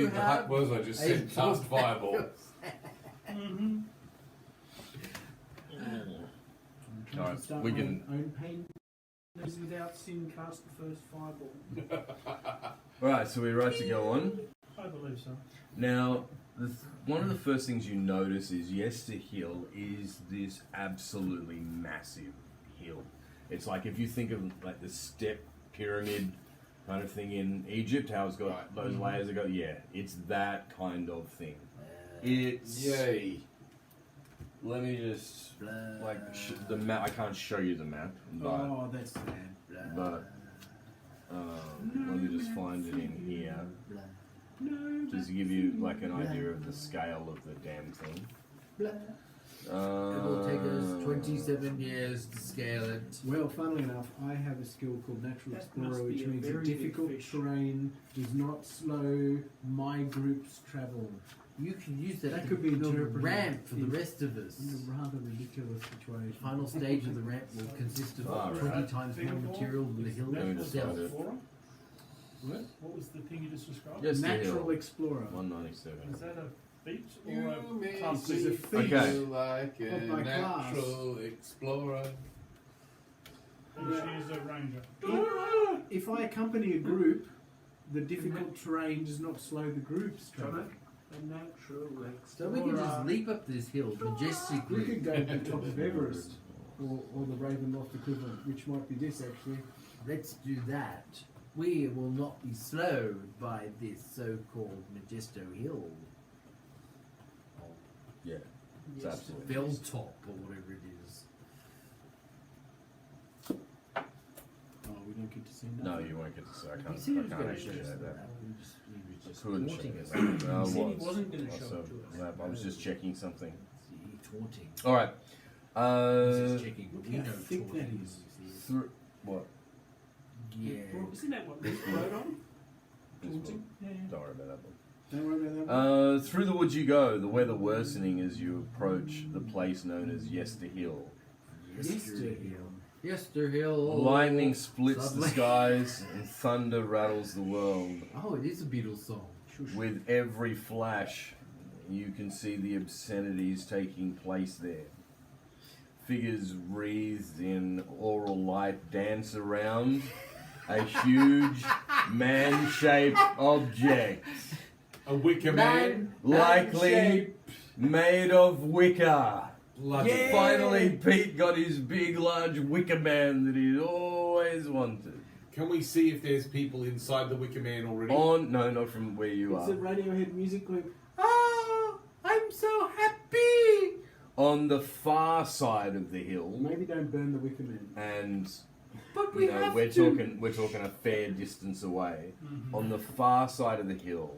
big the hut was, I just said cast fireball. Alright, Start we my can. own pain without sin, cast the first fireball. Alright, so we're right to go on. I believe so. Now, one of the first things you notice is Yester Hill is this absolutely massive hill. It's like if you think of like the step pyramid kind of thing in Egypt, how it's got those layers that go, yeah, it's that kind of thing. It's Yay. Let me just like the map. I can't show you the map, but Oh, that's sad. but let me just find it in here, just to give you like an idea of the scale of the damn thing. It will take us 27 years to scale it. Well, funnily enough, I have a skill called Natural That Explorer, must be which a means that very big difficult fish. terrain does not slow my group's travel. You can use that, That to could be build a interpreted ramp for the in- rest of us. In a rather ridiculous situation. The final stage of the ramp will consist of Ah, 20 right. times more material than the hill Let me just itself. find it. What? What was the thing you just described? Yes, the Natural hill. Explorer. 197. Is that a feat or You a may class? This is a feel feat Okay. like a of my class. natural explorer. And she is a ranger. If I accompany a group, the difficult terrain does not slow the group's travel. A natural So we can just leap up this hill We majestically. could go to the top of Everest, or the Ravenloft equivalent, which might be this actually. Let's do that. We will not be slowed by this so-called Majesto Hill. Yeah, it's absolutely. Bell top or whatever it is. Oh, we don't get to see that. No, you won't get to see. I He can't. said he I was can't going to actually show us show that. that. He was just Couldn't show taunting us. that. He said he was. wasn't gonna show Also, it to us. I was just checking something. He taunting. All right. He's just checking. look We how know thick that taunting is. Through what? Yeah. Well, isn't that what Rick wrote on? This one. Yeah. Don't worry about that one. Don't worry about that one. Through the woods you go, the weather worsening as you approach the place known as Yester Hill. Yester Hill. Lightning splits the Suddenly. skies and thunder rattles the world. Oh, it is a Beatles song. With every flash, you can see the obscenities taking place there. Figures wreathed in aural light dance around a huge man-shaped object, A wicker man. likely made of wicker. Bloody Yeah. Finally, Pete got his big, large wicker man that he'd always wanted. Can we see if there's people inside the wicker man already? No, not from where you It's are. a Radiohead music clip. Oh, I'm so happy! On the far side of the hill, Maybe don't burn the Wicker Man. and But you know, we're talking a fair distance away. On the far side of the hill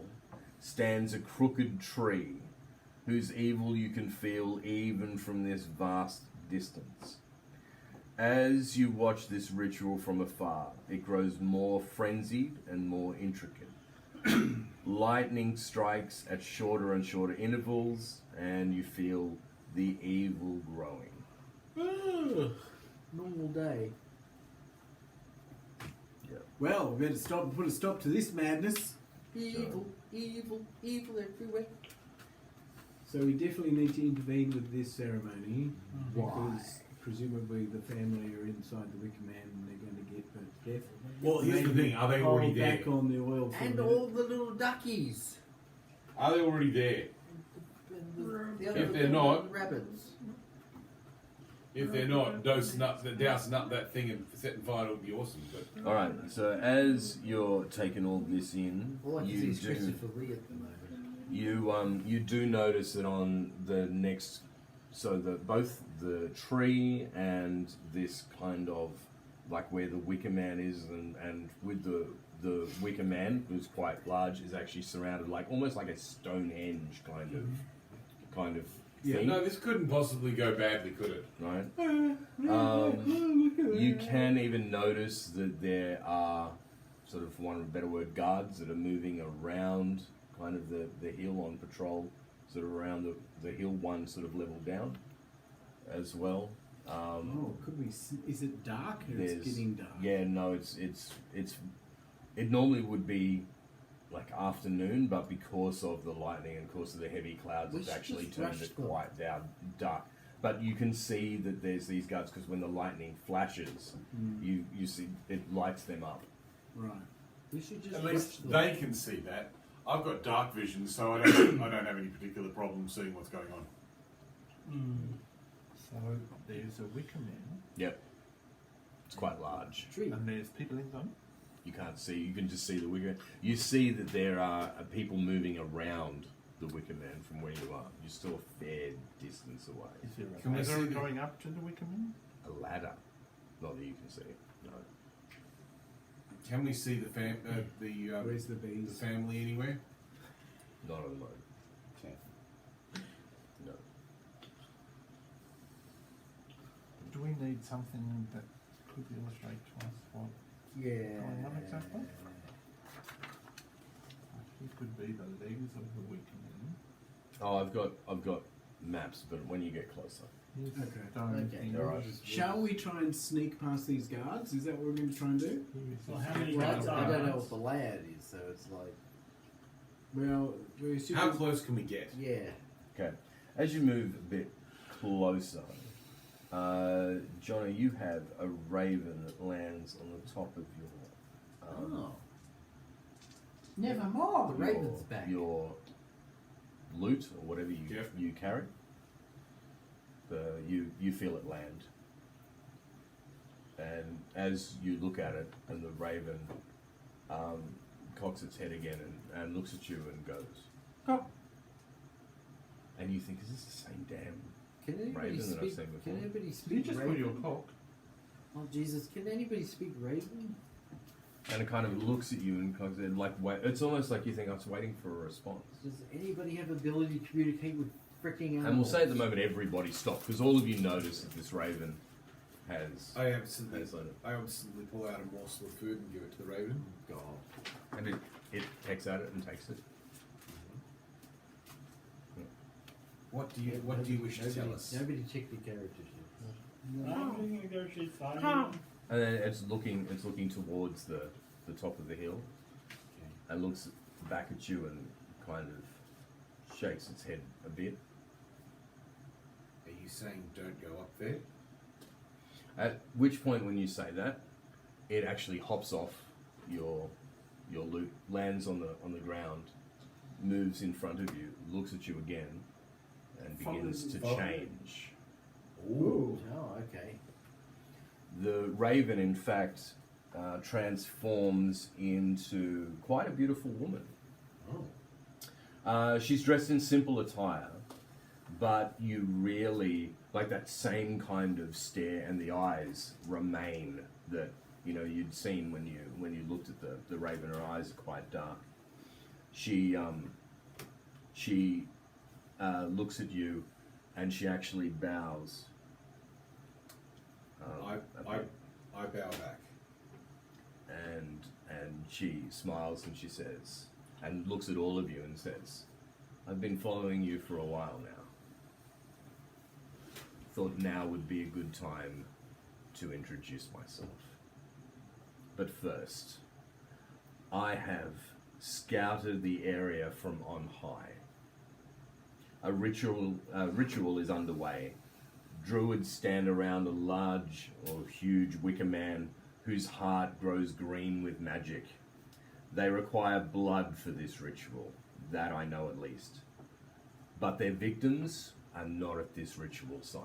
stands a crooked tree, whose evil you can feel even from this vast distance. As you watch this ritual from afar, it grows more frenzied and more intricate. Lightning strikes at shorter and shorter intervals, and you feel the evil growing. Normal day. Well, we better stop and put a stop to this madness. Evil, evil, evil everywhere. So we definitely need to intervene with this ceremony. Why? Because presumably the family are inside the Wicker Man and they're going to get burnt to death. Well, here's the Maybe thing. Are they hold already there? back on the oil for a And minute. all the little duckies. Are they already there? And the If other they're not- rabbits. If they're not, dousing up that thing and setting fire to it would be awesome. But All right. So as you're taking all this in, All I can see you is do Christopher Lee at the moment. you do notice that on the next, so both the tree and this kind of like where the Wicker Man is, and with the Wicker Man, who's quite large, is actually surrounded like almost like a Stonehenge kind of thing, no, this couldn't possibly go badly, could it? right? Look at You that. can even notice that there are, sort of for want of a better word, guards that are moving around kind of the hill on patrol, sort of around the hill one sort of level down as well. Oh, could we? Is it dark or There's- it's getting dark? Yeah, no, it normally would be like afternoon, but because of the lightning and because of the heavy clouds, We it's should actually just turned rush it them. quite down dark. But you can see that there's these guards because when the lightning flashes, you see it lights them up. Right. We should just At rush least them. they can see that. I've got dark vision, so I don't have any particular problem seeing what's going on. So there's a wicker man, Yep, it's quite large. Tree. and there's people inside. You can't see. You can just see the wicker. You see that there are people moving around the wicker man from where you are. You're still a fair distance away. Is there Can a we see ladder the- going up to the wicker man? A ladder, not that you can see. No. Can we see the Where's the the bees? family anywhere? Not at the moment. Okay. No. Do we need something that could illustrate to us what Yeah. going on exactly? It could be the legs of the wicker man. Oh, I've got maps, but when you get closer. Yes, Okay. stone Okay. things. Alright. Shall we try and sneak past these guards? Is that what we're going to try and do? So how many Well, guards I are don't know there? what the layout is, so it's like, Well, we're assuming... How close can we get? yeah. Okay. As you move a bit closer, Johnny, you have a raven that lands on the top of your. Oh. Nevermore, the your- raven's back. Your loot or whatever you Yep. you carry. You feel it land, and as you look at it, and the raven cocks its head again and looks at you and goes, "Cock." And you think, is this the same damn? Can anybody Raven that I've speak? seen before. Can anybody You speak just put Raven? your cock. Oh Jesus! Can anybody speak Raven? And it kind of looks at you and cocks it like wait. It's almost like you think I was waiting for a response. Does anybody have ability to communicate with freaking animals? And we'll say at the moment everybody stop because all of you notice that this raven has. I absolutely, has landed. I absolutely pull out a morsel of food and give it to the raven. God. And it pecks at it and takes it. What do you wish to tell us? Nobody checked the character sheet. I'm going to negotiate fighting. And then it's looking towards the top of the hill and looks back at you and kind of shakes its head a bit. Are you saying don't go up there? At which point, when you say that, it actually hops off your loot, lands on the ground, moves in front of you, looks at you again, and begins to change. Ooh. Oh, okay. The raven, in fact, transforms into quite a beautiful woman. Oh. She's dressed in simple attire, but you really like that same kind of stare, and the eyes remain that you'd seen when you looked at the raven. Her eyes are quite dark. She looks at you, and she actually bows. I bow back. And she smiles and she says, and looks at all of you and says, "I've been following you for a while now. Thought now would be a good time to introduce myself. But first, I have scouted the area from on high. A ritual is underway. Druids stand around a large or huge wicker man whose heart grows green with magic. They require blood for this ritual, that I know at least. But their victims are not at this ritual site.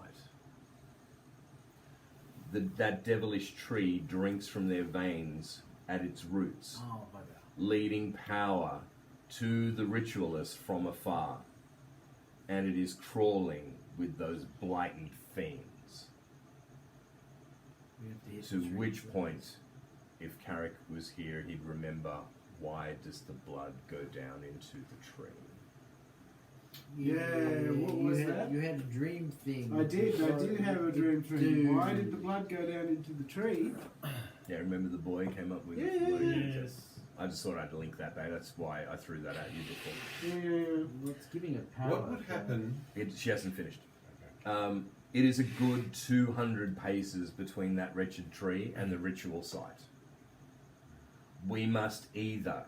That devilish tree drinks from their veins at its roots, Oh, bugger. leading power to the ritualist from afar. And it is crawling with those blatant fiends. We have to hit To the tree which first. point, if Carrick was here, he'd remember, why does the blood go down into the tree? Yeah, what was that? You had a dream thing. I did have a dream Dude. thing. Why did the blood go down into the tree? Yeah, remember the boy came up with Yeah, it? yeah, yeah. Yes. I just thought I'd link that back. That's why I threw that at you before. Yeah. What's giving it power? What would happen? She hasn't finished. It is a good 200 paces between that wretched tree and the ritual site. We must either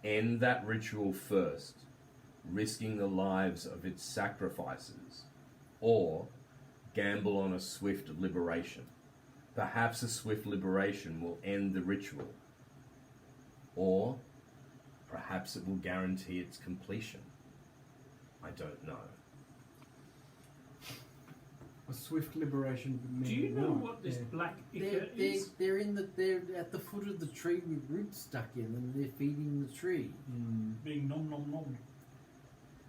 end that ritual first, risking the lives of its sacrifices, or gamble on a swift liberation. Perhaps a swift liberation will end the ritual, or perhaps it will guarantee its completion. I don't know. A swift liberation. Do you know what this black ichor is? They're at the foot of the tree with roots stuck in them. They're feeding the tree. Being nom nom nom.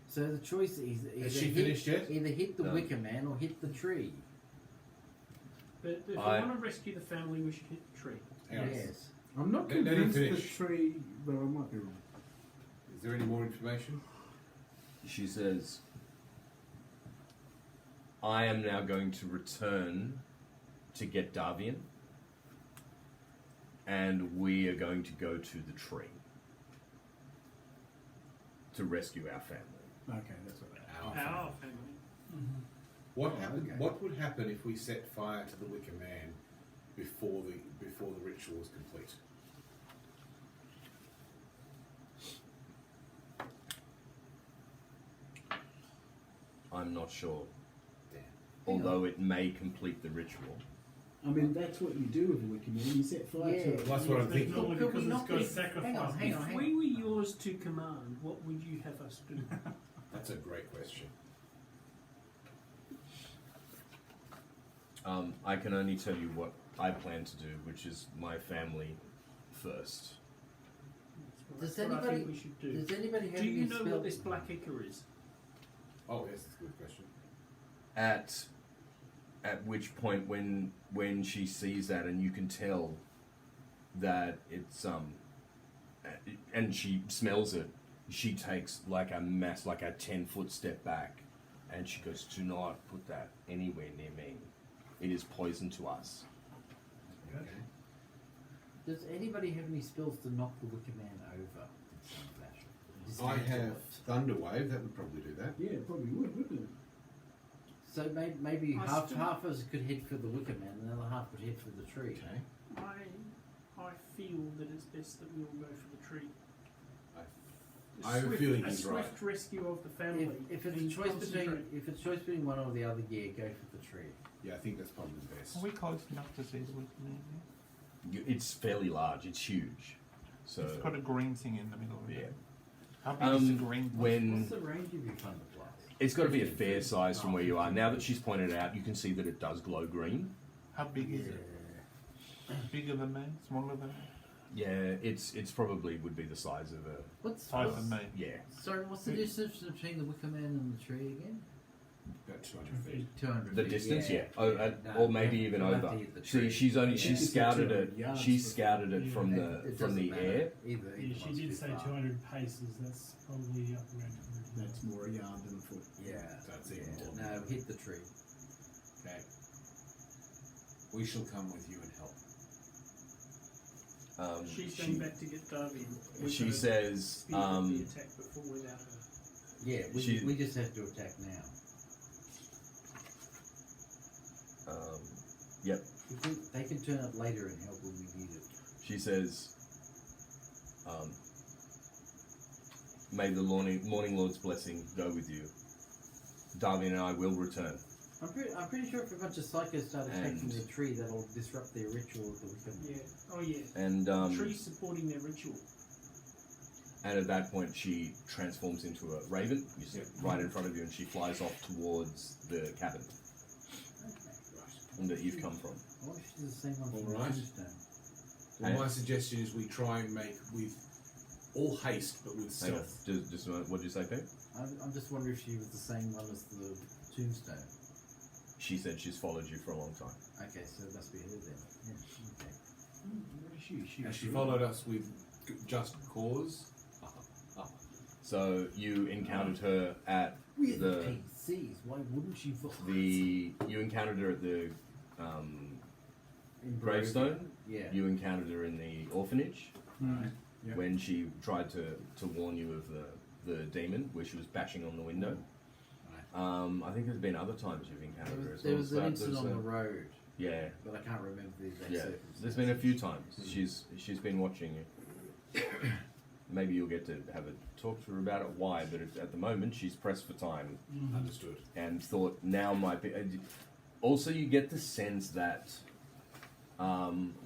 So the choice is Has she finished yet? either hit the No. wicker man or hit the tree. But if we I- want to rescue the family, we should hit the tree. Hang on. Yes. I'm not Let him convinced the finish. tree, but I might be wrong. Is there any more information? She says, I am now going to return to get Davian, and we are going to go to the tree to rescue our family. Okay, that's what Our Our family. family. What Oh, happened? okay. What would happen if we set fire to the Wicker Man before the ritual was complete? I'm not sure. Damn. Although it may complete the ritual. I mean, that's what you do with a wicked man. You set fire to Yeah. it. That's what I'm But thinking. normally Could we because not it's got be- sacrifice. hang on, If hang we on. were yours to command, what would you have us do? That's a great question. I can only tell you what I plan to do, which is my family first. Does That's what I think anybody- we should do? Does anybody have Do you any know spell? what this black ichor is? Oh, yes, that's a good question. At which point, when she sees that, and you can tell that it's and she smells it, she takes like a 10-foot step back, and she goes, "Do not put that anywhere near me. It is poison to us." Okay. Does anybody have any spells to knock the wicker man over in some fashion? I Dismantle have it? Thunder Wave. That would probably do that. Yeah, it probably would, wouldn't it? So maybe I half still- of us could hit for the wicker man, and the other half could hit for the tree. Okay. I feel that it's best that we all go for the tree. I have a feeling he's A right. swift rescue of the family. If it's a and choice concentrate. between one or the other, yeah, go for the tree. Yeah, I think that's probably the best. Are we close enough to see the wicker man? It's fairly large. It's huge. So It's got a green thing in the middle of it. yeah. How big is the green thing? when What's the range of your thunder blast? it's got to be a fair size from where you are. Now that she's pointed it out, you can see that it does glow green. How big is it? Bigger than me? Smaller than me? Yeah, it's probably would be the size of a Size of me. yeah. Sorry, what's the distance between the wicker man and the tree again? About 200 feet. 200 The feet, distance, yeah, No, or maybe even we'll have over. to hit the See, tree. she's only Yeah. she's It's scouted 200 it. yards She's before- scouted it Yeah. from It the doesn't matter. air. Either Yeah, she one's did too say far. 200 paces. That's probably up around 200. That's more a yard than a foot. Yeah. That's even more. No, hit the tree. Okay. We shall come with you and help. She's going back to get Darby. She says, Speed up the attack before without her. Yeah, She- we just have to attack now. yep. They can turn up later and help when we need it. She says, "May the morning Lord's blessing go with you. Darby and I will return." I'm pretty sure if a bunch of psychos start attacking And- the tree, that'll disrupt their ritual of the wicker man. Yeah. Oh yeah. And The tree's supporting their ritual. and at that point, she transforms into a raven. You see it right in front of you, and she flies off towards the cabin that you've come from. I wonder if she's the same one from All right. Tombstone. Well, Hey. my suggestion is we try and make with all haste, but with Hang on, stealth. just a moment. What did you say, Pete? I'm just wondering if she was the same one as the Tombstone. She said she's followed you for a long time. Okay, so it must be her then. Yeah, okay. What is she? And she followed us with just cause. So you encountered her at With the PCs, why wouldn't she follow you encountered her at the in gravestone. Yeah. You encountered her in the orphanage Right. Yeah. when she tried to warn you of the demon, where she was bashing on the window. I think there's been other times you've encountered her as There well. was So an that incident was, on the road, yeah, but I can't remember the exact yeah. circumstances. There's been a few times she's been watching you. maybe you'll get to have a talk to her about it. Why? But at the moment, she's pressed for time Understood. and thought now might be. Also, you get the sense that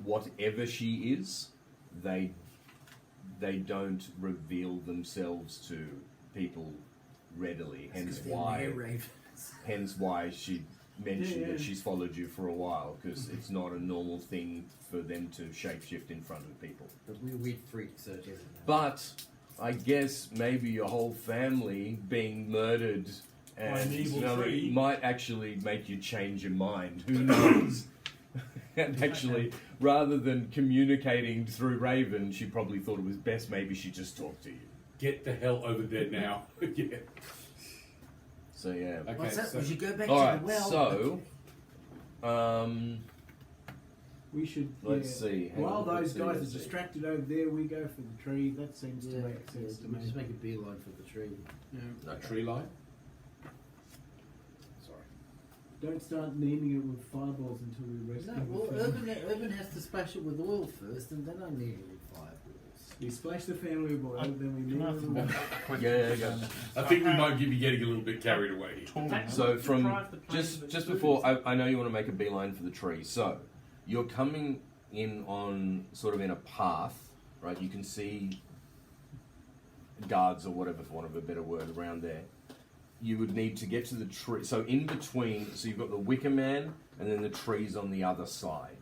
whatever she is, they don't reveal themselves to people readily. Hence why she mentioned that she's followed you for a while, because it's not a normal thing for them to shapeshift in front of people. But we're weird freaks, so it doesn't matter. But I guess maybe your whole family being murdered and an evil tree. might actually make you change your mind. Who knows? And actually, rather than communicating through Raven, she probably thought it was best maybe she just talked to you. Get the hell over there now. Yeah. So yeah. Okay, What's that? so- We should go back All to right. the well. So, We should. let's see. Hang While on, let's those guys let's are see. distracted over there, we go for the tree. That seems to make sense to we me. just make a beeline for the tree. Yeah. A tree line? Sorry. Don't start naming it with fireballs until we rescue No, well, the family. Urban has to splash it with oil first, and then I need it with fireballs. We splash the family with oil, then we Can I name ask them. one question? Yeah, go. I think we might be getting a little bit carried away. So from Deprive the plane just of its just food. before, I know you want to make a beeline for the tree. So you're coming in on sort of in a path, right? You can see guards or whatever, for want of a better word, around there. You would need to get to the tree. So in between, so you've got the Wicker Man and then the trees on the other side.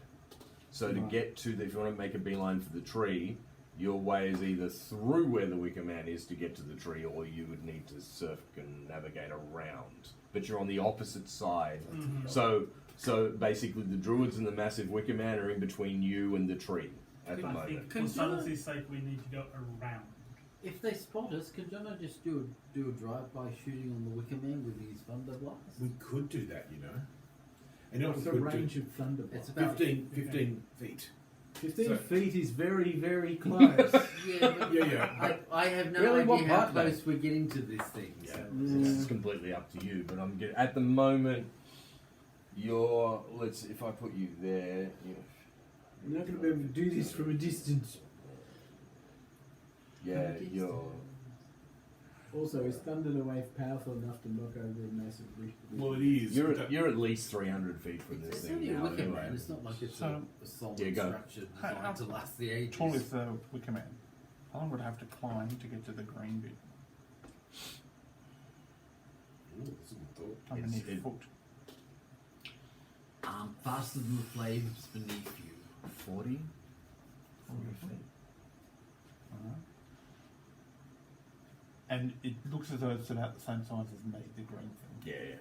So to Right. get to the, if you want to make a beeline for the tree, your way is either through where the Wicker Man is to get to the tree, or you would need to circumnavigate navigate around. But you're on the opposite side. Mhm. So basically, the druids and the massive Wicker Man are in between you and the tree at the I moment. think Can for you- sanity's sake, we need to go around. If they spot us, can Jono just do a drive-by shooting on the Wicker Man with his thunder blast? We could do that, you know. And What's the range of thunder? It's about 15 feet. 15 So- feet is very, very close. Yeah, but Yeah. I have no Really, what idea how part, though? close we're getting to this thing. Yeah. So. This is completely up to you, but at the moment, you're. Let's. If I put you there, You're not going to be able to do this from a distance. yeah, you're. Also, is Thunder the Wave powerful enough to knock over a massive bridge? Well, it is. You're at least 300 feet from this It's thing only a now. Wicker Anyway. Man. It's not like it's So- a solid Yeah, go. structure How- designed to last the ages. Tall is the Wicker Man. How long would I have to climb to get to the green bit? Ooh, that's a good thought. How It's- many it- foot? Faster than the flames beneath you. 40 feet. Alright. And it looks as though it's about the same size as me, the green thing. Yeah,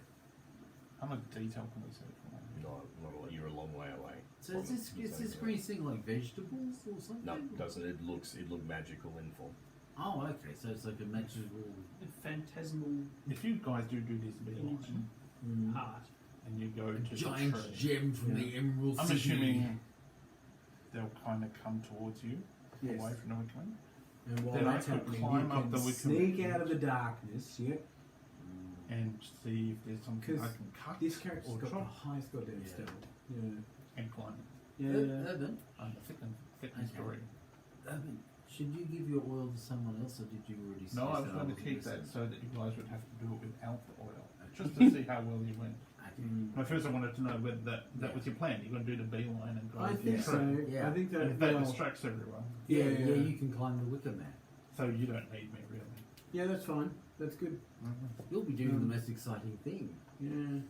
How much detail can we see from that? not a lot. You're a long way away. So is this green thing like vegetables or something? No, it doesn't. It looks magical in form. Oh, okay. So it's like a magical. A phantasmal If you guys do this beeline art. and you go to Giant the tree, gem from the Emerald I'm City. assuming they'll kind of come towards you, Yes. away from the Wicker Man. And while Then I that's could happening, climb you up can the Wicker sneak Man. out of the darkness. Yep. And see if there's something I 'Cause can cut This character's or got the drop highest goddamn Yeah. stealth. Yeah. and climb. Yeah. Urban, Thicken Okay. story. Urban, should you give your oil to someone else, or did you already? No, I was suggest going to would keep listen? that so that you guys would have to do it without the oil, just to see how well you went. Okay. At first, I wanted to know whether that was your plan. You're going to do the beeline and go I to think the so. tree. Yeah. I think And that. if that well, distracts everyone, Yeah, Yeah, yeah, yeah. you can climb the Wicker Man. so you don't need me really. yeah, that's fine. That's good. You'll be doing Mm. the most exciting thing. Yeah.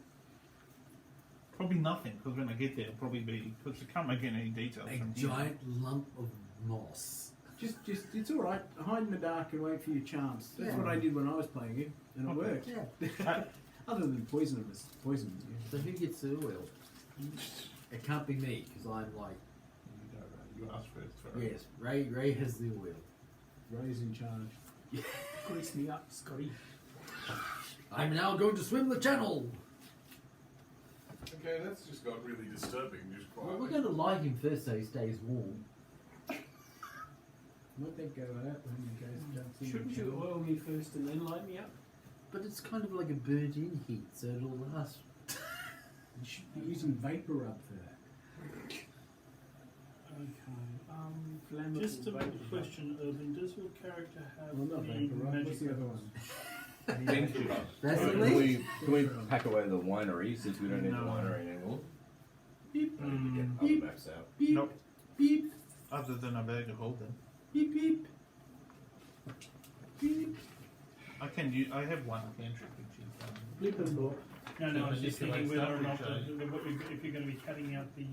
Probably nothing, because when I get there, it'll probably be because I can't make any details A from here. giant lump of moss. Just, it's all right. Hide in the dark and wait for your chance. That's Yeah. what I did when I was playing it, and it Okay. worked. Yeah. Other than poison. So who gets the oil? It can't be me, because I'm like, You go, you ask first. Sorry. yes, Ray has the oil. Ray's in charge. Grease me up, Scotty. I'm now going to swim the channel. Okay, that's just got really disturbing. Just Well, we're going to light him first so he stays warm. Might that go out when you guys jump in? Shouldn't you oil me first and then light me up? But it's kind of like a burnt-in heat, so it'll last. You should be using vapor rub for that. Okay. Just a question, Irving. Does your character have Well, not any vapor, right? magic What's the other weapons? one? Vancouver. That's Can the least. we pack away the winery since we don't need the No. winery anymore? Beep, And we get other Beep. maps out. beep, Nope. beep, Other than a bag of holding. beep, beep. Beep. I have one cantrip which is Blip and blop. No, I was just thinking Manipulate whether or not stuff, if you're going to be cutting out the.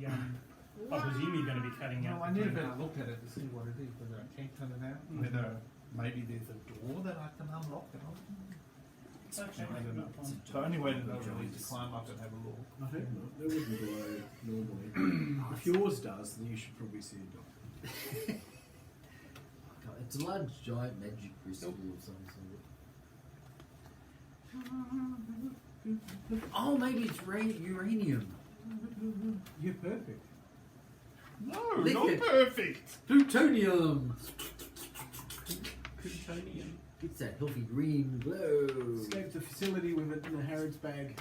I presume you're going to be cutting No, out. I the need a green better part. look at it to see what it is, whether I can turn it out, Mhm. whether maybe there's a door that I can unlock it on. Okay. I don't know. So the only way to know really is to climb up and have a look. I hope not. There wouldn't glow normally. If yours does, then you should probably see a doctor. It's a large, giant magic crystal of some sort. Oh, maybe it's uranium. You're perfect. No, Lick not it. perfect. Plutonium! Plutonium. It's that healthy green glow. Escaped the facility with it in a Harrods bag.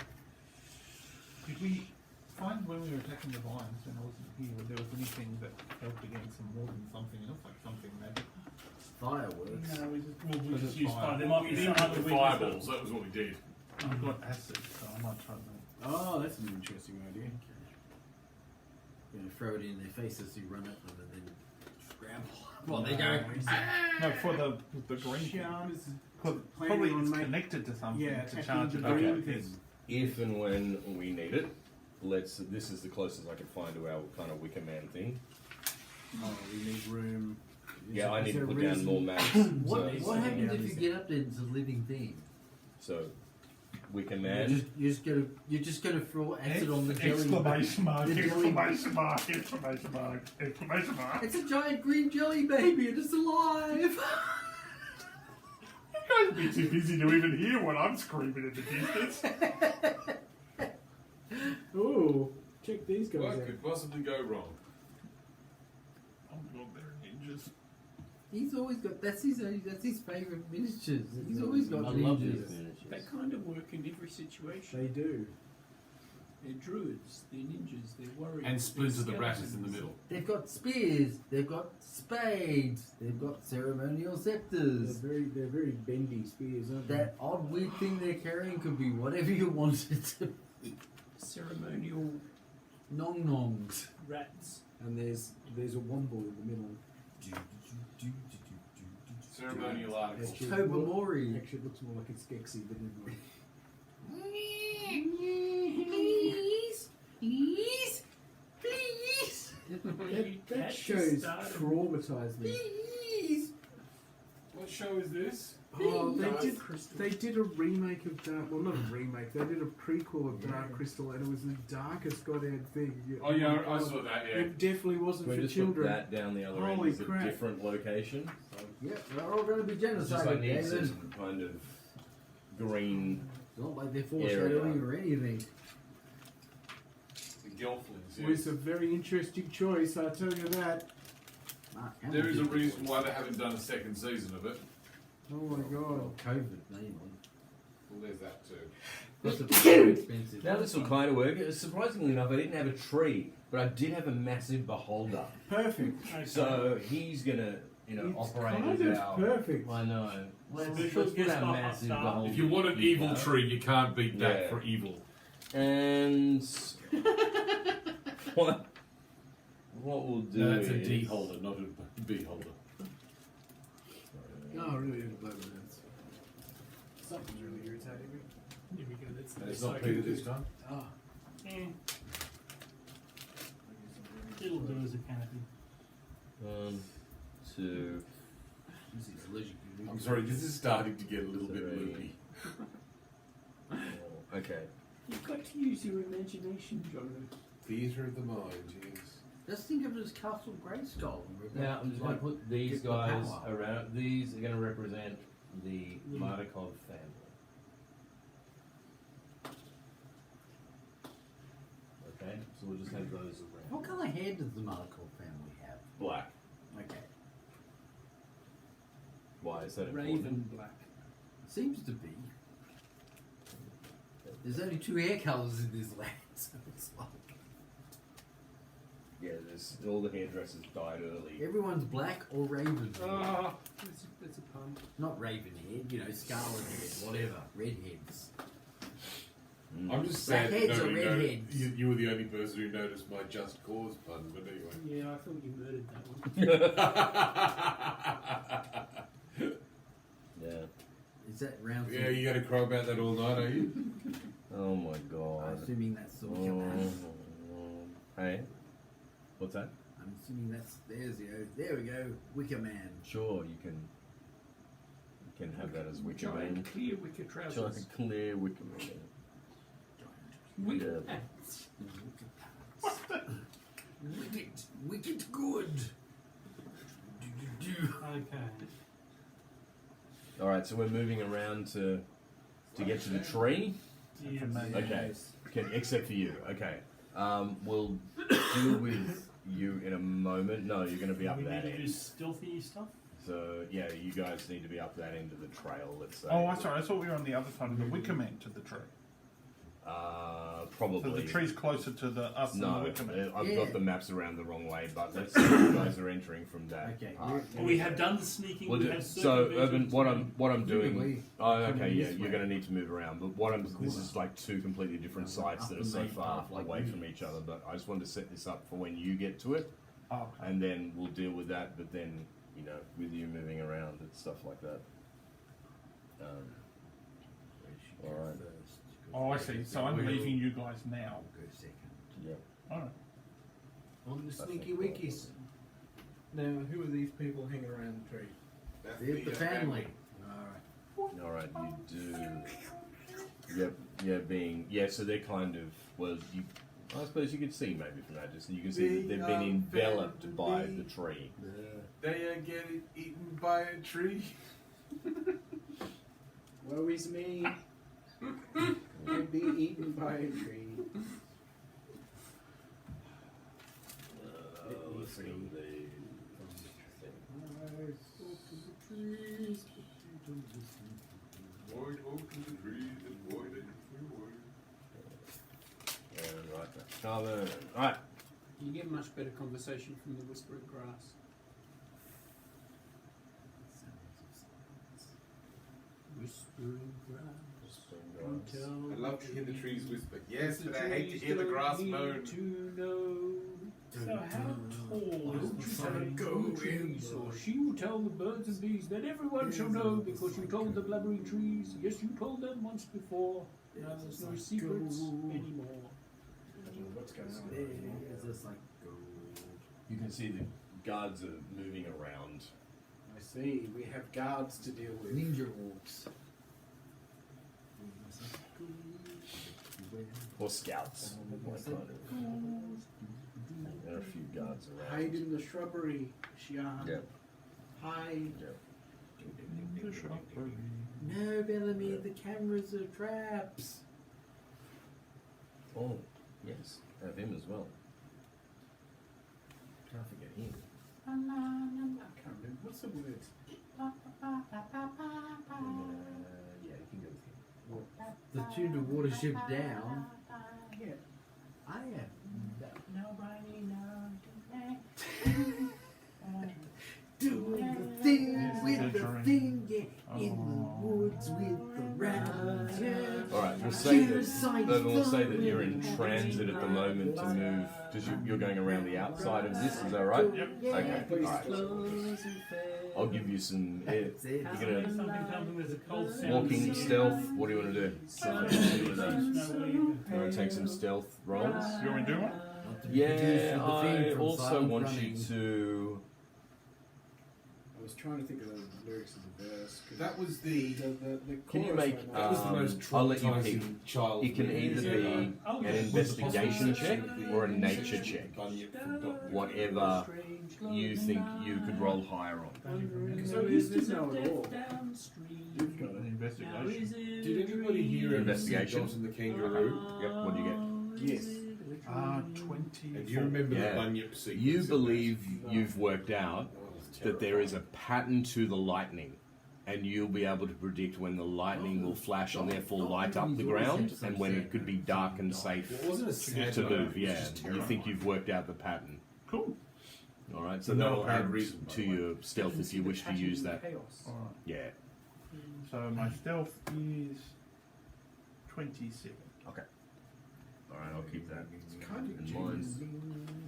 Did we find when we were attacking the vines when I wasn't here, whether there was anything that helped against them more than something else, like something magic? Fireworks. No, we Was just it use fire? fire. There might be We some didn't other put the weakness fireballs, that was what we did. I've got acid, so I might try that. Oh, that's an interesting idea. You're gonna throw it in their faces, you run at them and then scramble. Well, they go. No, for the green thing. Planning Probably on it's make- connected to something yeah, to attacking charge the it green up. thing. If and when we need it, this is the closest I could find to our kind of Wicker Man thing. Oh, we need room. Yeah, I Is need to there a put down reason- more maps. What happens if you get up there and it's a living thing? So, Wicker Man. You're just gonna throw acid on the jelly. Exclamation mark, the jelly- exclamation mark, exclamation mark, exclamation mark. It's a giant green jelly baby and it's alive! You guys be too busy to even hear what I'm screaming in the distance. Oh, check these guys What out. could possibly go wrong? Oh my god, they're ninjas. He's always got that's his favourite miniatures. He's always got I love these ninjas. miniatures. They kind of work in every situation. They do. They're druids, they're ninjas, they're warriors. And Splinter the they're Rat is in the skeletons. middle. They've got spears, they've got spades, they've got ceremonial scepters. They're very bendy spears, aren't they? That odd weird thing they're carrying could be whatever you want it to be. Ceremonial Nong nongs. rats. And there's a womble in the middle. Ceremonial articles. Actually, Tobamori. Actually, it looks more like it's Skeksis, but never mind. Please, please, please, That show's started. traumatized me. please. What show is this? Oh, Dark they did. Crystal. They did a remake of Dark. Well, not a remake. They did a prequel of Dark Crystal, and it was the darkest goddamn thing. Oh yeah, I saw that, yeah. It definitely wasn't Can we for just put children. that down the other Holy end as crap. a different location? Yep, they're all going to be It's just I genocided, need David. some kind of green. It's not like they're foreshadowing or anything. The Gelflings, It was yes. a very interesting choice, I tell you that. Mark There is a Hamill did- reason why they haven't done a second season of it. Oh my god. COVID mainly. Well, there's that too. That's a very expensive. Now this will kind of work. Surprisingly enough, I didn't have a tree, but I did have a massive beholder. Perfect. Okay. So he's gonna, It's operate kind as of our. perfect. I know. Let's Special get guest our star massive star. beholder. If you want an evil Yeah. tree, you can't beat that Yeah. for evil. And what we'll do No, that's a is D holder, not a B holder. Oh, I really didn't blow my nose. Something's really irritating me. Here we go. That's And it's the not Peter this time. Ah. It'll do as a canopy. 1, 2. This is allergic to I'm sorry, this is starting to get a little bit Three. loopy. 4. Okay. You've got to use your imagination, John. Theatre of the mind, yes. Just think of it as Castle Greystone. Now I'm just going to put these Get the guys power. around. These are going to represent the Mardukov family. Okay, so we'll just have those around. What colour hair does the Markov family have? Black. Okay. Why is that important? Raven black. Seems to be. There's only 2 hair colours in this land, so it's like. Yeah, there's all the hairdressers died early. Everyone's black or raven. Ah, That's a pun. Not raven head, you know, scarlet head, whatever. Redheads. I'm just sad that Blackheads or nobody noticed. redheads? You were the only person who noticed my just cause pun, but anyway. Yeah, I thought you murdered that one. Yeah. Is that round? Yeah, you gonna cry about that all night, are you? Oh my I'm god. assuming that's the Oh, Wicker Man. hey? What's that? I'm assuming that's there we go, Wicker Man. Sure, you can have that as Wicker Man. Giant clear wicker Like trousers. a clear Wicker Man. Wicker Yeah. pants. Wicked good. Okay. Alright, so we're moving around to get to the tree. Yeah. Okay. Except for you. Okay. We'll deal with you in a moment. No, you're going to be up we that need to do end. stealthy stuff. So yeah, you guys need to be up that end of the trail. Let's say. Oh, I'm sorry. I thought we were on the other side of the Wicker Man to the tree. Probably. So the tree's closer to us than the No, Wicker Man. I've Yeah. got the maps around the wrong way, but let's say you guys are entering from that Okay, part. We have done the sneaking. We'll we do, have so circumvented Urban, what I'm doing. Presumably, Oh, okay, coming yeah, this you're way. going to need to move around. But this is like two completely different sites Up that the are so main far path, like away me. from each other. But I just wanted to set this up for when you get to it, Oh, okay. and then we'll deal with that. But then, you know, with you moving around and stuff like that. All right. Oh, I see. So I'm leaving you guys now. Go second. Yep. Alright. on the That's sneaky not wikis. Now, who are these people hanging around the tree? There's the family. Alright. All right, you do. Yep. Yeah. So they're kind of I suppose you could see maybe from that. Just you can see that they've been enveloped by the tree. They are getting eaten by a tree. Woe is me. I'd be eaten by a tree. Void open the trees and void it Right. Cover. Right. You get much better conversation from the whispering grass. Whispering grass. I love to hear the trees whisper. Yes, but I hate to hear the grass moan. To know. So how tall is the silent go trees? Or she will tell the birds and bees that everyone shall know because you told the blubbering trees. Yes, you told them once before. Now there's no secrets anymore. What's going on? It's just like gold. You can see the guards are moving around. I see. We have guards to deal with. Ninja orcs. Or scouts. There are a few guards around. Hide in the shrubbery, Shian. Yep. Hide. Yep. No, Bellamy, the cameras are traps. Oh, yes. Have him as well. Can't forget him. I can't remember. What's the word? Yeah, you can go with him. The tune to Watership Down. Yeah. I am. Nobody Doing the thing Yes, with the adventuring. thing, yeah, in the woods with the rabbits, yeah. Alright, we'll say that, Genocide but we'll say that fun. you're in transit at the moment to move, because you're going around the outside of this, is that right? Yep. Okay, alright. Close and fair. I'll give you some That's it. You're gonna something there's a cold sound. walking stealth. What do you want to do? You want to take some stealth rolls? You want me to do one? Not to be confused Yeah, with the I thing from also Silent want Running. you to. I was trying to think of the lyrics of the verse. 'cause That was the. the Can you chorus make, right now- That was the most I'll let you traumatizing pick. child. It can either be an investigation check or a nature check. Whatever you think you could roll higher on. Because I used to know it all. You've got an investigation. Did anybody hear Investigation? Johnson the kangaroo? Yep. What do you get? Yes. 20. And do you remember Yeah. the bunyip sequence? You of believe that? you've worked out Oh, it's that there is a terrifying. pattern to the lightning, and you'll be able to predict when the lightning will flash and therefore light up the ground, and when it could be dark and safe Well, it wasn't a sad to night, move. it was Yeah, just you think you've worked out the pattern. All right, so For no that'll apparent add reason, by to the way. your stealth if you wish to use that. Chaos. Alright. Yeah. So my stealth is 27. Okay. All right, I'll keep that It's kind of in mind.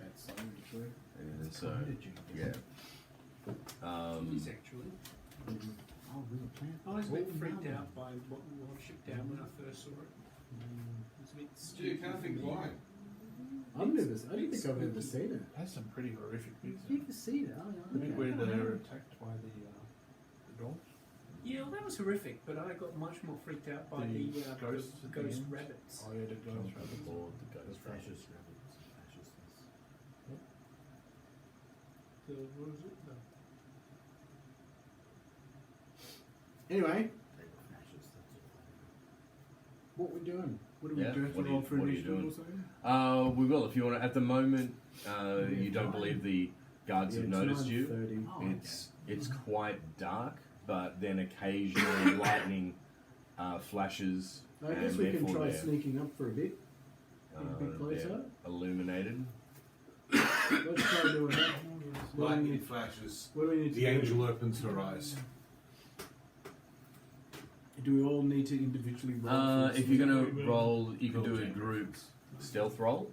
That side true. And so, yeah. He's actually. Oh, real plan. I was a bit Oh, freaked no. out by what shipped down when I first saw it. It was a bit Gee, you can't think why. I don't think I've ever seen it. It has some pretty horrific bits. You can see that. I think where they're attacked by the dogs. Yeah, well, that was horrific, but I got much more freaked out by The the ghosts at the ghost end. rabbits. Oh yeah, the ghost rabbits. Or the ghost Fascist rabbits. rabbits. Fascistness. What was it? Anyway, They were fascists, that's all. what we doing? What do we Yeah, do? Have to what are roll you- for what are you initiative doing? or something? We will if you want to. At the moment, you don't believe the guards Yeah, have it's noticed you. 9:30. Oh, It's quite dark, but then occasionally lightning flashes. I guess and we can therefore try they're, sneaking up for a bit. uh, A bit closer. they're illuminated. Let's try doing that. What do we Lightning need, flashes. what do we need to The do? angel opens her eyes. Do we all need to individually roll? for If you're sneak? going to roll, you can Roll do a check. group stealth roll.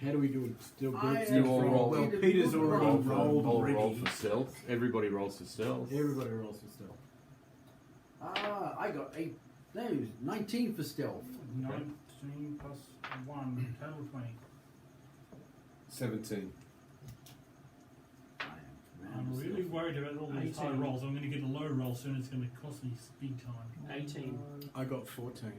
How do we do it? Still I groups You in all front? roll. Well, Peter, Peter's you already roll. rolled I'll already. roll for stealth. Everybody rolls for stealth. Everybody rolls for stealth. I got 19 for stealth. 19 plus 1, total 20. 17. I am I'm tremendous. really worried about all these high 18. rolls. I'm going to get a low roll soon. It's going to cost me big time. 18. I got 14.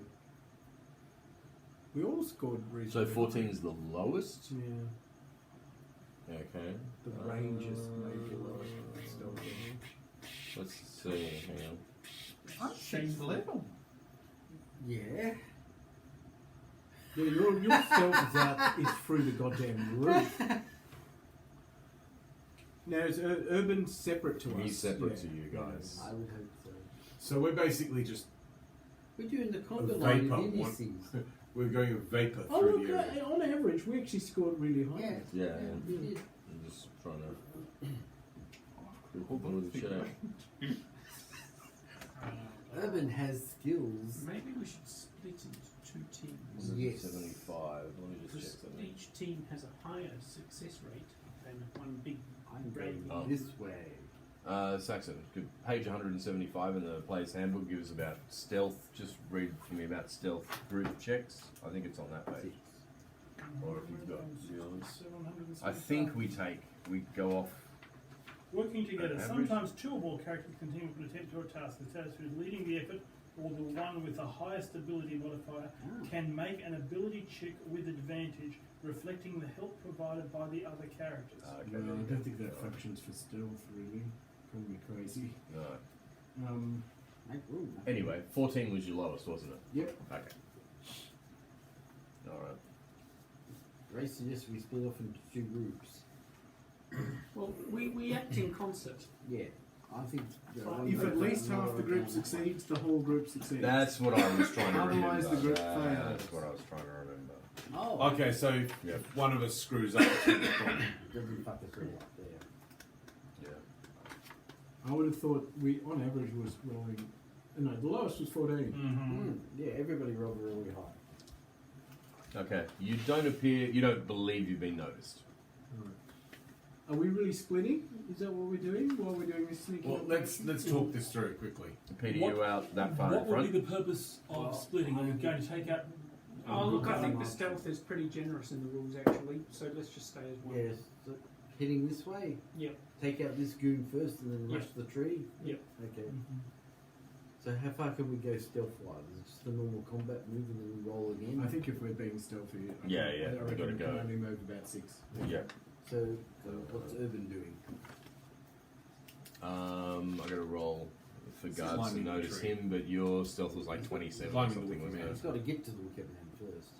We all scored So reasonably. 14 is the lowest. Yeah. Okay. The ranges may be lowest. Still. Let's see. Hang on. I'm 6th level. Yeah. Yeah, your stealth is out is through the goddamn roof. Now is Urban separate to us? He's separate Yeah. to you guys. I would hope so. So we're basically just We're doing the a conga line vapor. in indices. We're going a vapor Oh through look, the area. on average we actually scored really high. Yeah. Yeah. We did. I'm just trying to. Hold on with the check. Urban has skills. Maybe we should split into two teams. Yes. 75. Let me just Because check something. each team has a higher success rate than one big I'm brain. going Oh. this way. Saxon, good. Page 175 in the player's handbook gives about stealth. Just read for me about stealth group checks. I think it's on that page. Or if you've got yours. I think we go off. Working together. Average. Sometimes two or more characters continue to attempt your task. The status who is leading the effort or the one with the highest ability modifier Ah. can make an ability check with advantage, reflecting the help provided by the other characters. Okay. No, I don't think that functions for stealth really. Call me crazy. No. Ooh. Anyway, 14 was your lowest, wasn't it? Yep. Okay. Alright. Ray suggests we split off into two groups. Well, we act in concert. Yeah. I think. If at least half the group succeeds, the whole group succeeds. That's what I was trying to remember. Otherwise the group That's fails. what I was trying to remember. Oh. Okay, so Yeah. if one of us screws up, it's not a problem. Doesn't fuck us all up there. Yeah. I would have thought we, on average, was rolling. No, the lowest was 14. Mm-hmm. Yeah, everybody rolled really high. Okay. You don't believe you've been noticed. Are we really splitting? Is that what we're doing while we're doing this sneaking? Well, let's talk this through quickly. Peter, What- you out that far What in would front? be the purpose of splitting? Are we going to take out? Oh, look, I think the stealth is pretty generous in the rules actually, so let's just stay as one. Yes. So heading this way. Yep. Take out this goon first and then Yep. rush the tree. Yep. Okay. Mhm. So how far can we go stealth wise? Is it just a normal combat move and then we roll again? I think if we're being stealthy, Yeah, I we reckon gotta we go. can only move about 6. Yeah. So what's Urban doing? I got to roll for This is guards to climbing the notice tree. him, but your stealth was like 27 or Climbing the something, wicker wasn't man. it? He's got to get to the wicker man first.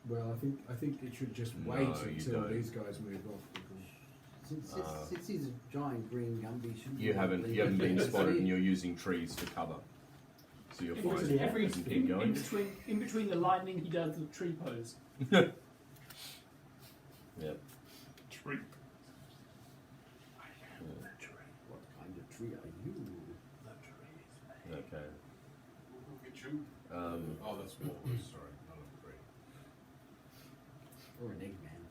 Well, I think it should just No, wait you until don't. these guys move off. Since he's a giant green Gumby, shouldn't You we haven't leave been him? spotted, and you're using trees for cover. So you're fine. Every, You can keep in going. between the lightning, he does the tree pose. Yep. Tree. tree are you? Okay. Get you. Oh, that's walrus. Sorry, not a tree. Or an Eggman.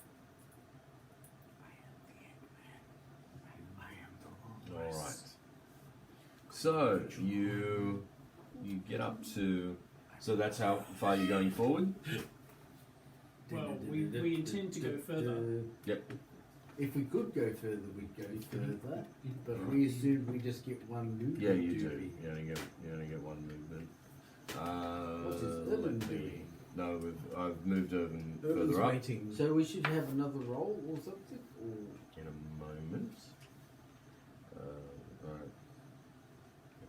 All right. So you get up to. So that's how far you're going forward. Well, we intend to go further. Yep. If we could go further, we'd go further. But we assume we just get one movement. Yeah, you do. be. You only get one movement. What's his Urban let me- doing? No, I've moved Urban Urban's further up waiting. So we should have another roll or something? Or in a moment. Alright.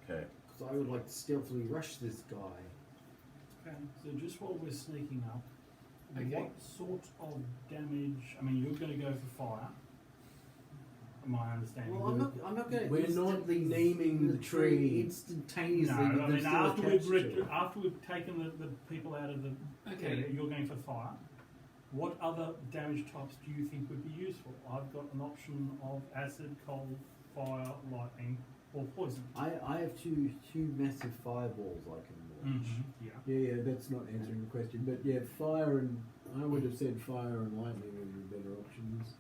Okay. because I would like to stealthily rush this guy. Okay, so just while we're sneaking up, Okay. what sort of damage? I mean, you're going to go for fire. My understanding. Well, I'm not going to. We're not naming the tree. instantaneously. No, but I they're mean still after attached we've to it. after we've taken the people out of the Okay. area, you're going for fire. What other damage types do you think would be useful? I've got an option of acid, cold, fire, lightning, or poison. I have two massive fireballs I can launch. Yeah. Yeah, that's not answering the question. But yeah, fire and I would have said fire and lightning would be better options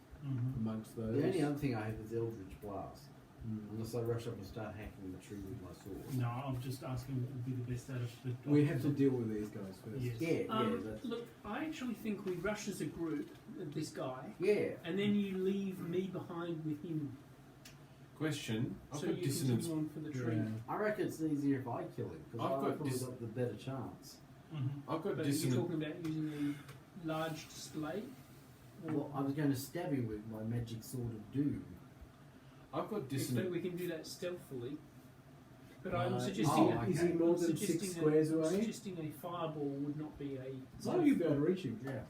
amongst those. The only other thing I have is Eldritch Blast. Mm. Unless I rush up and start hacking the tree with my sword. No, I'm just asking what would be the best out of the. We have to deal with these guys first. Yes. Yeah, that's Look, I actually think we rush as a group, this guy, yeah. and then you leave me behind with him, Question. I've so got you dissonance. continue on for the tree. Yeah. I reckon it's easier if I kill him because I've got I've probably dis- got the better chance. I've got But you're dissonance. talking about using a large display? Or- Well, I was going to stab him with my magic sword of doom. I've got but dissonance. we can do that stealthily. But I'm Uh, suggesting oh, is he more than suggesting 6 squares I'm away? suggesting a fireball would not be a. So you'd be able to reach him. Yeah.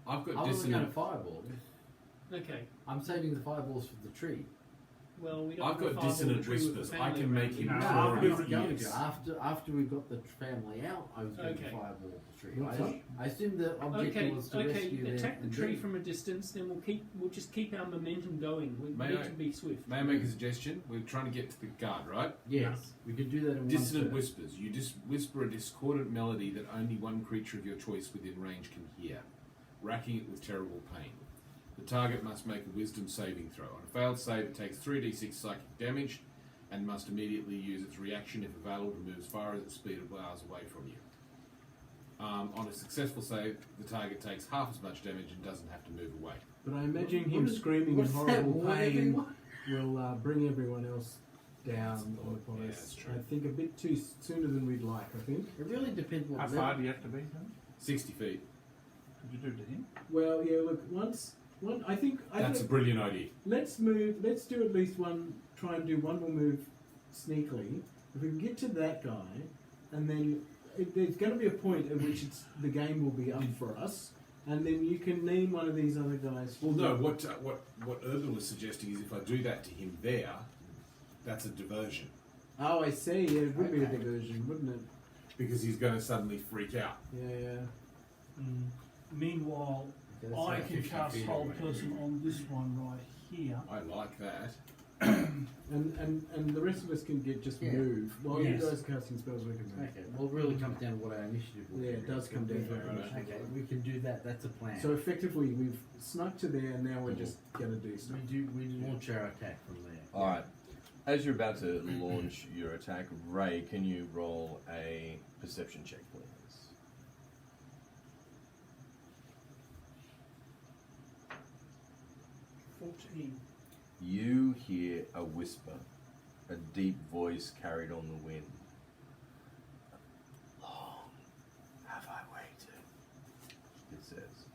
I've got I wasn't going to dissonance. fireball. Okay. I'm saving the fireballs for the tree. Well, we don't I've have a got fireball dissonant tree with the whispers. I family can make around him it. No, No, after I'm we- not going yes. to. After we got the family out, I was going to Okay. fireball the tree. What's that? I assumed the objective Okay, was to rescue them. attack the and tree then- from a distance, then we'll just keep our momentum going. We May need I- to be swift. May I make a suggestion? We're trying to get to the guard, right? Yes, we could do that in one Dissonant turn. whispers. You just whisper a discordant melody that only one creature of your choice within range can hear, racking it with terrible pain. The target must make a wisdom saving throw. On a failed save, it takes 3d6 psychic damage and must immediately use its reaction if available to move as far as its speed allows away from you. On a successful save, the target takes half as much damage and doesn't have to move away. But I imagine What him is- screaming in what's that, horrible warn pain everyone? will bring everyone else down on upon Yeah, us. that's true. I think a bit too sooner than we'd like. I think. It really depends what How level. far do you have to be? Then? 60 feet. Could you do to him? Well, yeah. Look, I think That's a brilliant idea. let's move. Let's do at least one. Try and do one more move sneakily. If we can get to that guy, and then there's going to be a point at which the game will be up for us, and then you can name one of these other guys. Well, no, what Urban was suggesting is if I do that to him there, that's a diversion. Oh, I see. Yeah, it would be a Okay. diversion, wouldn't it? Because he's going to suddenly freak out. Yeah. Meanwhile, Okay, that's I like can 50 cast feet Hold away. Person on this one right here. I like that. And the rest of us can just Yeah. move while Yes. you guys are casting spells. We can move. Okay, well, it really comes down to what our initiative will be. Yeah, it does come down to our Right. initiative. Okay, we can do that. That's a plan. So effectively, we've snuck to there, and now we're just going to do stuff. we launch our attack from there. Alright. As you're about to launch your attack, Ray, can you roll a perception check, please? 14. You hear a whisper, a deep voice carried on the wind. Long have I waited, it says,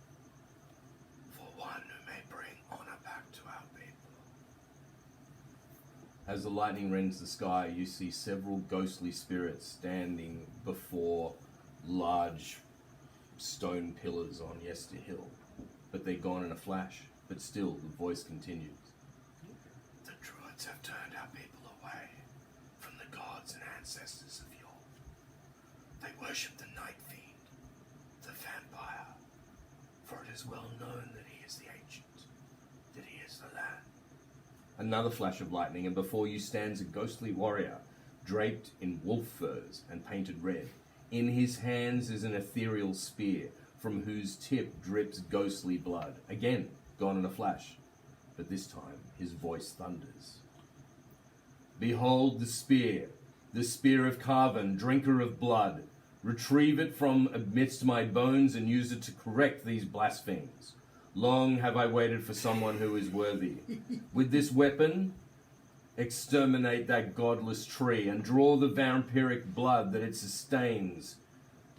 for one who may bring honor back to our people. As the lightning rends the sky, you see several ghostly spirits standing before large stone pillars on Yester Hill. But they're gone in a flash, but still the voice continues. The druids have turned our people away from the gods and ancestors of yore. They worship the night fiend, the vampire, for it is well known that he is the ancient, that he is the land. Another flash of lightning, and before you stands a ghostly warrior, draped in wolf furs and painted red. In his hands is an ethereal spear, from whose tip drips ghostly blood. Again, gone in a flash, but this time his voice thunders. Behold the spear of Carven, drinker of blood. Retrieve it from amidst my bones and use it to correct these blasphemies. Long have I waited for someone who is worthy. With this weapon, exterminate that godless tree and draw the vampiric blood that it sustains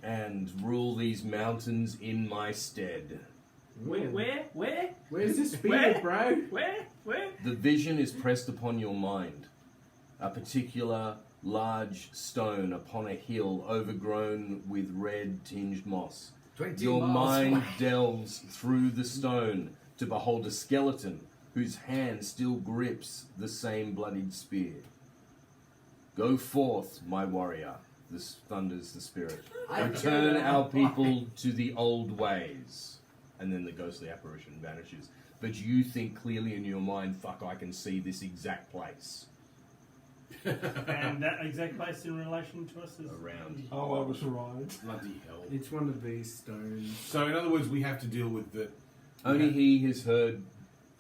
and rule these mountains in my stead. Where? Where's the spear, Where? bro? Where? The vision is pressed upon your mind. A particular large stone upon a hill overgrown with red-tinged moss. 20 Your miles mind away. delves through the stone to behold a skeleton whose hand still grips the same bloodied spear. Go forth, my warrior, this thunders the spirit. Return our people to the old ways. And then the ghostly apparition vanishes. But you think clearly in your mind, fuck, I can see this exact place. And that exact place in relation to us is Around. Oh, I was right. Bloody hell. It's one of these stones. So, in other words, we have to deal with the. Only he has heard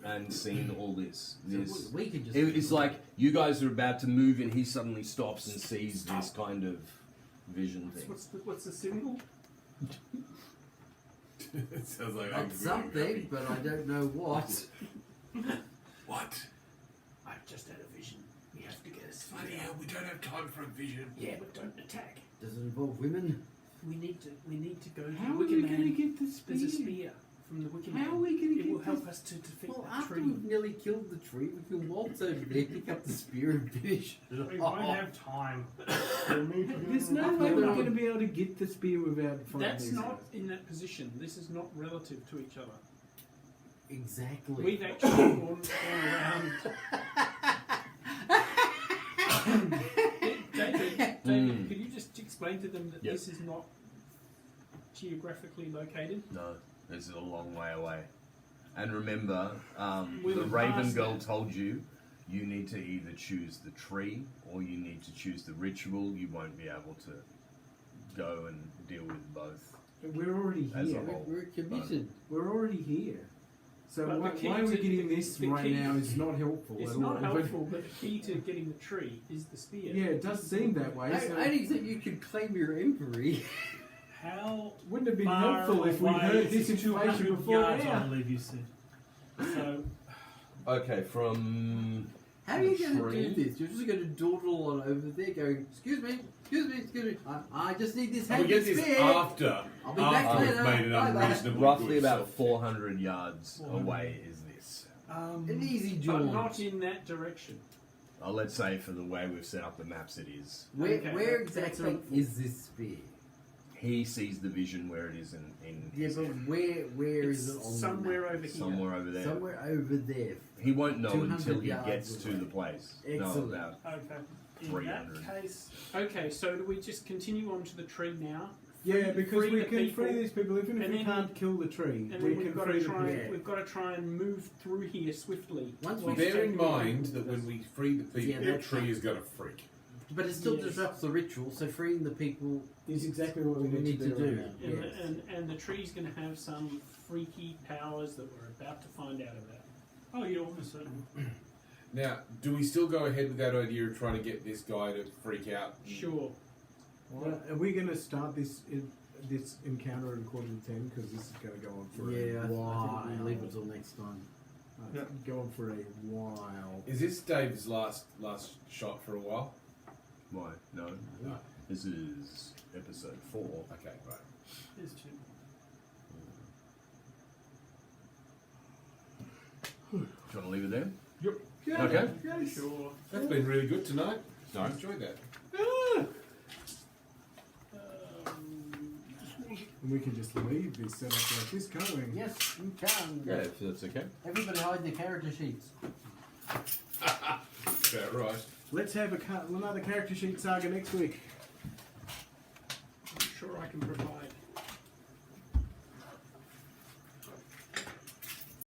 and seen all this. This We could just. it's like you guys are about to move and he suddenly stops and sees this kind of vision thing. What's the symbol? It sounds like That's something, but I don't know what. What? I've just had a vision. We have to get a spear. Bloody hell, we don't have time for a vision. Yeah, but don't attack. Does it involve women? We need to go to How the are Wicker we going to Man. get the spear? There's a spear from the Wicker Man. How are we going to It get will help this? us to defeat Well, that after tree. we've nearly killed the tree, we can waltz over there, pick up the spear, and finish it we off. won't have time. We'll need to do There's it no in way a- we're going to be able to get the spear without fighting That's these not guys. in that position. This is not relative to each other. Exactly. We've actually gone around. David, could you just explain to them that Yep. this is not geographically located? No, this is a long way away. And remember, We the were Raven past Girl that. told you you need to either choose the tree or you need to choose the ritual. You won't be able to go and deal with both. We're already As a here. whole. We're committed. We're already here. So But the why key are we to- getting this the right key- now is not helpful It's at not all. helpful, but the key to getting the tree is the spear. Yeah, it does seem that way. So I only said you could claim your empery. How wouldn't it have been far helpful if we away heard is this it? information 200 before yards, I now? believe you said. so Okay, from How are you going to Tree. do this? You're just going to dawdle on over there going, excuse me. I just need this We handy get this spear. after I'll be back we've later. made it Bye-bye. unreasonable. roughly about 400 yards 400. away is this. An easy but jaunt. not in that direction. Let's say for the way we've set up the maps it is. Where, Okay, where that's exactly helpful. is this spear? He sees the vision where it is in Yeah, his but head. where is it on Somewhere the map? over here. Somewhere over there. Somewhere over there. He won't know 200 until he yards gets to away. the place. Excellent. No, about Okay. In 300. that case, okay. So do we just continue on to the tree now? Yeah, because Free we the can people, free these people. Even if and we then- can't kill the tree, and we then can we've got free to the try. people. We've got to try and move through here swiftly. Once Whilst we Bear in taking mind the- that when we free the people, Yeah, the that's tree not- is going to freak. But it still Yes. disrupts the ritual, so freeing the people Is exactly what we need to do. right now. And, Yes. and the tree's going to have some freaky powers that we're about to find out about. Oh, yeah, almost certainly. Now, do we still go ahead with that idea of trying to get this guy to freak out? Sure. Are we going to start this encounter at 9:45? Because this is going to go on for Yeah, a while. I think we leave it till next time. It's go on for a while. Is this Dave's last shot for a while? why? No. No. This is episode 4. Okay, right. There's two. Do you want to leave it there? Yeah, Okay. yes. Sure. That's been really good tonight. I enjoyed that. And we can just leave this set up like this, can't we? Yes, you can. Yeah, if that's okay. Everybody hide their character sheets. About right. Let's have another character sheet saga next week. I'm sure I can provide.